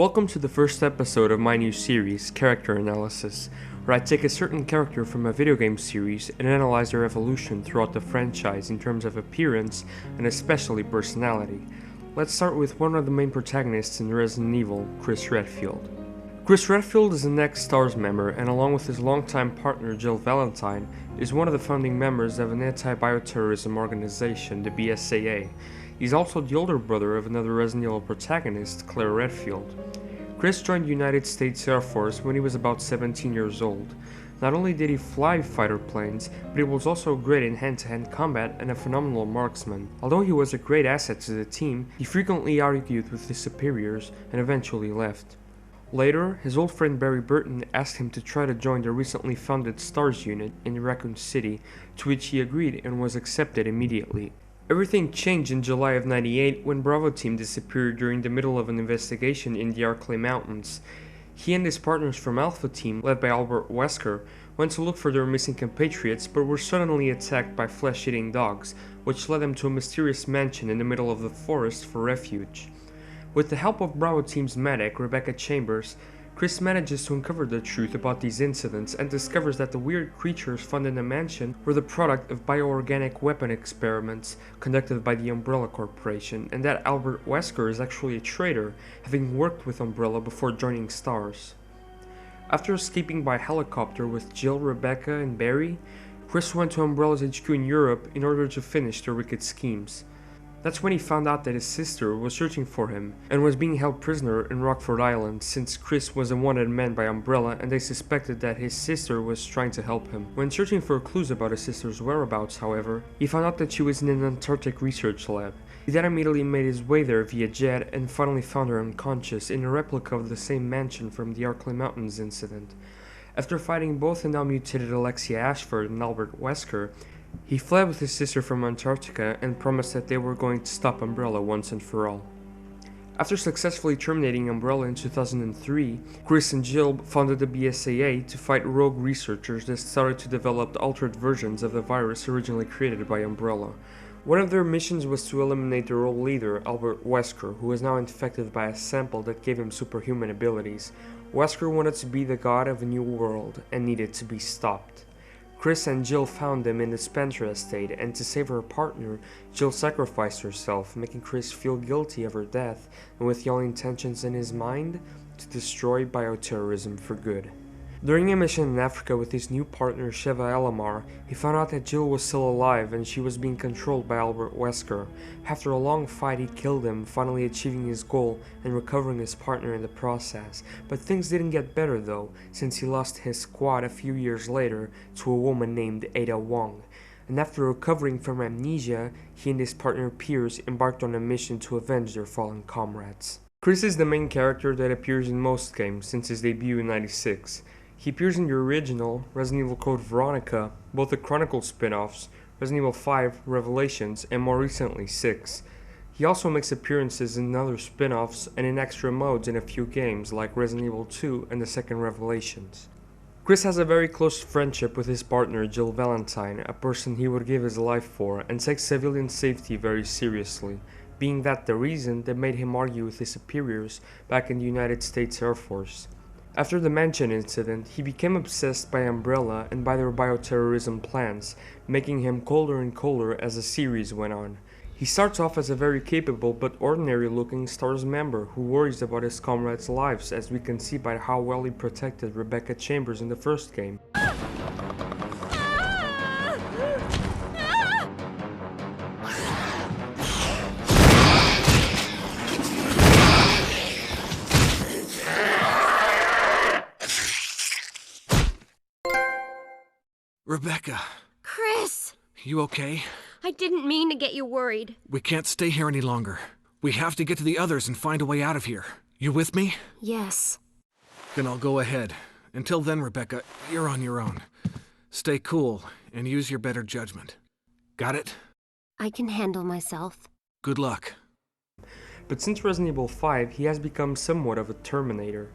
Welcome to the first episode of my new series, Character Analysis, where I take a certain character from a video game series and analyze their evolution throughout the franchise in terms of appearance and especially personality. Let's start with one of the main protagonists in Resident Evil, Chris Redfield. Chris Redfield is an ex-STARS member and along with his longtime partner Jill Valentine, is one of the founding members of an anti-bioterrorism organization, the BSAA. He's also the older brother of another Resident Evil protagonist, Claire Redfield. Chris joined the United States Air Force when he was about 17 years old. Not only did he fly fighter planes, but he was also great in hand-to-hand combat and a phenomenal marksman. Although he was a great asset to the team, he frequently argued with his superiors and eventually left. Later, his old friend Barry Burton asked him to try to join the recently founded STARS unit in Raccoon City, to which he agreed and was accepted immediately. Everything changed in July of '98 when Bravo team disappeared during the middle of an investigation in the Arklay Mountains. He and his partners from Alpha team, led by Albert Wesker, went to look for their missing compatriots but were suddenly attacked by flesh-eating dogs, which led them to a mysterious mansion in the middle of the forest for refuge. With the help of Bravo team's medic, Rebecca Chambers, Chris manages to uncover the truth about these incidents and discovers that the weird creatures found in the mansion were the product of bioorganic weapon experiments conducted by the Umbrella Corporation, and that Albert Wesker is actually a traitor, having worked with Umbrella before joining STARS. After escaping by helicopter with Jill, Rebecca, and Barry, Chris went to Umbrella's HQ in Europe in order to finish their wicked schemes. That's when he found out that his sister was searching for him and was being held prisoner in Rockford Island since Chris was a wanted man by Umbrella and they suspected that his sister was trying to help him. When searching for clues about his sister's whereabouts, however, he found out that she was in an Antarctic research lab. He then immediately made his way there via jet and finally found her unconscious in a replica of the same mansion from the Arklay Mountains incident. After fighting both the now mutated Alexia Ashford and Albert Wesker, he fled with his sister from Antarctica and promised that they were going to stop Umbrella once and for all. After successfully terminating Umbrella in 2003, Chris and Jill founded the BSAA to fight rogue researchers that started to develop altered versions of the virus originally created by Umbrella. One of their missions was to eliminate their old leader, Albert Wesker, who was now infected by a sample that gave him superhuman abilities. Wesker wanted to be the god of a new world and needed to be stopped. Chris and Jill found him in the Spencer estate, and to save her partner, Jill sacrificed herself, making Chris feel guilty of her death, and with the only intentions in his mind, to destroy bioterrorism for good. During a mission in Africa with his new partner Sheva Elamar, he found out that Jill was still alive and she was being controlled by Albert Wesker. After a long fight, he killed him, finally achieving his goal and recovering his partner in the process. But things didn't get better though, since he lost his squad a few years later to a woman named Ada Wong. And after recovering from amnesia, he and his partner Piers embarked on a mission to avenge their fallen comrades. Chris is the main character that appears in most games since his debut in '96. He appears in the original Resident Evil Code Veronica, both the Chronicles spin-offs, Resident Evil 5, Revelations, and more recently 6. He also makes appearances in other spin-offs and in extra modes in a few games like Resident Evil 2 and the second Revelations. Chris has a very close friendship with his partner Jill Valentine, a person he would give his life for, and takes civilian safety very seriously, being that the reason that made him argue with his superiors back in the United States Air Force. After the mansion incident, he became obsessed by Umbrella and by their bioterrorism plans, making him colder and colder as the series went on. He starts off as a very capable but ordinary-looking STARS member who worries about his comrades' lives, as we can see by how well he protected Rebecca Chambers in the first game. Rebecca. Chris! You okay? I didn't mean to get you worried. We can't stay here any longer. We have to get to the others and find a way out of here. You with me? Yes. Then I'll go ahead. Until then, Rebecca, you're on your own. Stay cool and use your better judgment. Got it? I can handle myself. Good luck. But since Resident Evil 5, he has become somewhat of a Terminator.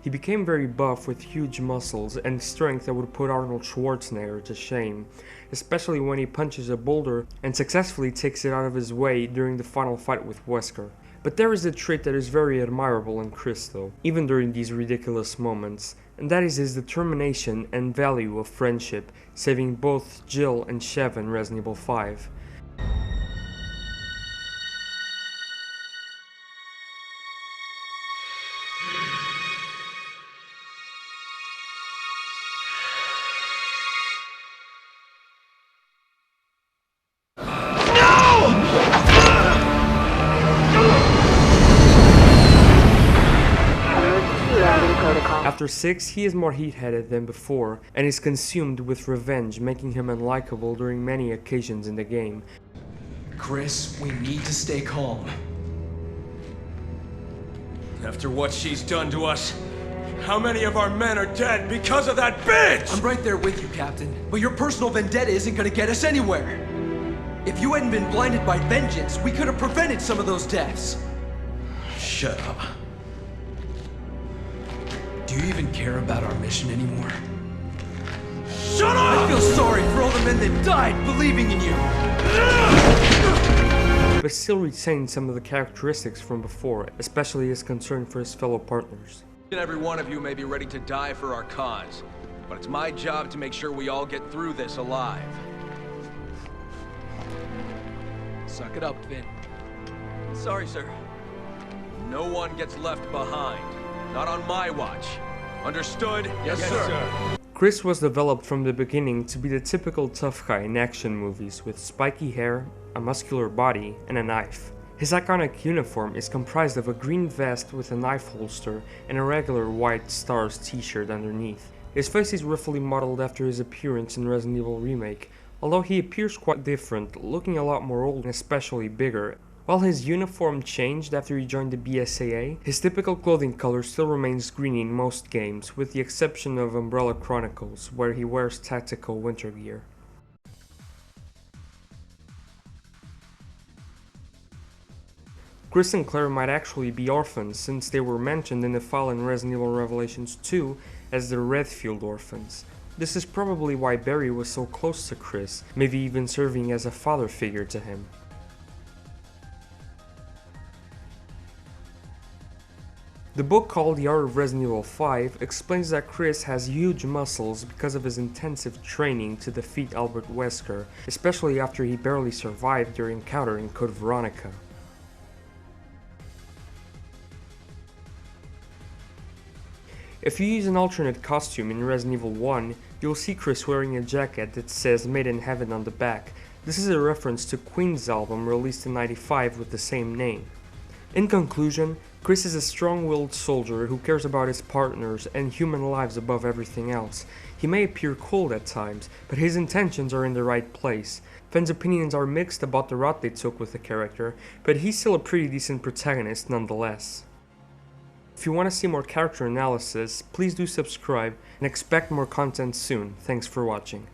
He became very buff with huge muscles and strength that would put Arnold Schwarzenegger to shame, especially when he punches a boulder and successfully takes it out of his way during the final fight with Wesker. But there is a trait that is very admirable in Chris though, even during these ridiculous moments, and that is his determination and value of friendship, saving both Jill and Chev in Resident Evil 5. After 6, he is more heat-headed than before, and is consumed with revenge, making him unlikable during many occasions in the game. Chris, we need to stay calm. After what she's done to us, how many of our men are dead because of that bitch? I'm right there with you, Captain, but your personal vendetta isn't gonna get us anywhere. If you hadn't been blinded by vengeance, we could have prevented some of those deaths. Shut up. Do you even care about our mission anymore? Shut up! I feel sorry for all the men that died believing in you! But still retains some of the characteristics from before, especially his concern for his fellow partners. Every one of you may be ready to die for our cause, but it's my job to make sure we all get through this alive. Suck it up, Vin. Sorry, sir. No one gets left behind. Not on my watch. Understood? Yes, sir. Chris was developed from the beginning to be the typical tough guy in action movies with spiky hair, a muscular body, and a knife. His iconic uniform is comprised of a green vest with a knife holster and a regular white stars t-shirt underneath. His face is roughly modeled after his appearance in Resident Evil Remake, although he appears quite different, looking a lot more old and especially bigger. While his uniform changed after he joined the BSAA, his typical clothing color still remains green in most games, with the exception of Umbrella Chronicles, where he wears tactical winter gear. Chris and Claire might actually be orphans, since they were mentioned in the file in Resident Evil Revelations 2 as the Redfield orphans. This is probably why Barry was so close to Chris, maybe even serving as a father figure to him. The book called The Art of Resident Evil 5 explains that Chris has huge muscles because of his intensive training to defeat Albert Wesker, especially after he barely survived their encounter in Code Veronica. If you use an alternate costume in Resident Evil 1, you'll see Chris wearing a jacket that says Made in Heaven on the back. This is a reference to Queen's album released in '95 with the same name. In conclusion, Chris is a strong-willed soldier who cares about his partners and human lives above everything else. He may appear cold at times, but his intentions are in the right place. Fans' opinions are mixed about the route they took with the character, but he's still a pretty decent protagonist nonetheless. If you want to see more character analysis, please do subscribe and expect more content soon. Thanks for watching.